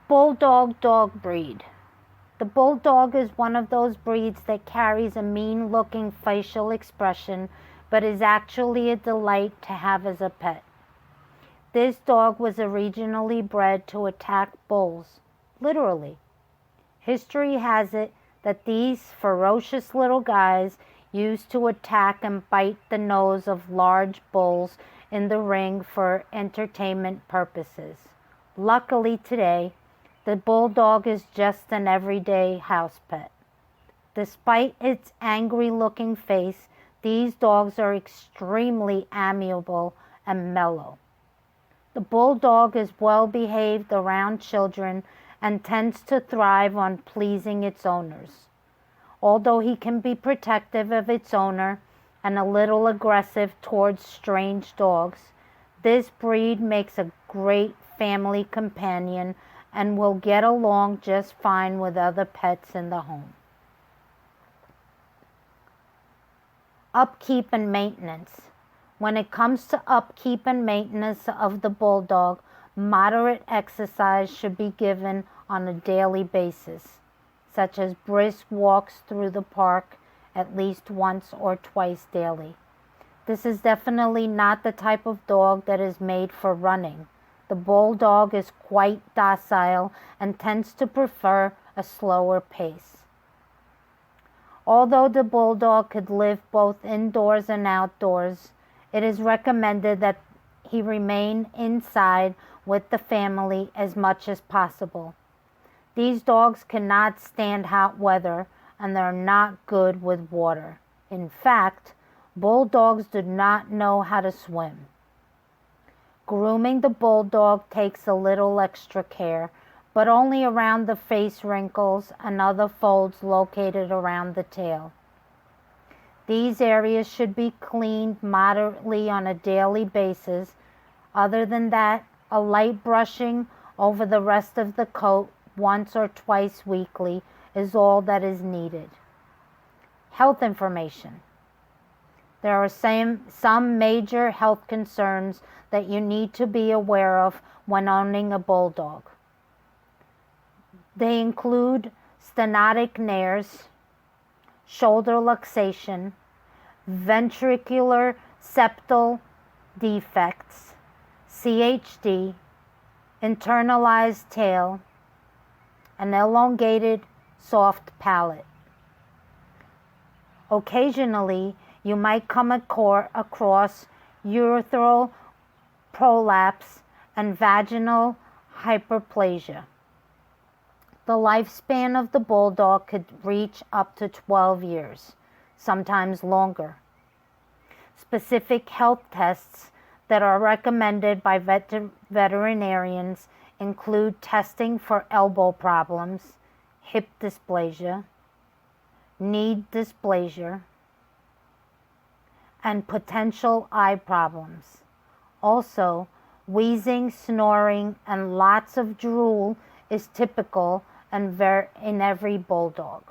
Bulldog Dog Breed. The Bulldog is one of those breeds that carries a mean-looking facial expression, but is actually a delight to have as a pet. This dog was originally bred to attack bulls, literally. History has it that these ferocious little guys used to attack and bite the nose of large bulls in the ring for entertainment purposes. Luckily today, the Bulldog is just an everyday house pet. Despite its angry-looking face, these dogs are extremely amiable and mellow. The Bulldog is well behaved around children and tends to thrive on pleasing its owners. Although he can be protective of its owner and a little aggressive towards strange dogs, this breed makes a great family companion and will get along just fine with other pets in the home. Upkeep and maintenance. When it comes to upkeep and maintenance of the Bulldog, moderate exercise should be given on a daily basis, such as brisk walks through the park at least once or twice daily. This is definitely not the type of dog that is made for running. The Bulldog is quite docile and tends to prefer a slower pace. Although the Bulldog could live both indoors and outdoors, it is recommended that he remain inside with the family as much as possible. These dogs cannot stand hot weather and they're not good with water. In fact, Bulldogs do not know how to swim. Grooming the Bulldog takes a little extra care, but only around the face wrinkles and other folds located around the tail. These areas should be cleaned moderately on a daily basis. Other than that, a light brushing over the rest of the coat once or twice weekly is all that is needed. Health information. There are some major health concerns that you need to be aware of when owning a Bulldog. They include stenotic nares, shoulder luxation, ventricular septal defects, CHD, internalized tail, an elongated soft palate. Occasionally, you might come across urethral prolapse and vaginal hyperplasia. The lifespan of the Bulldog could reach up to 12 years, sometimes longer. Specific health tests that are recommended by veterinarians include testing for elbow problems, hip dysplasia, knee dysplasia, and potential eye problems. Also, wheezing, snoring, and lots of drool is typical in every Bulldog.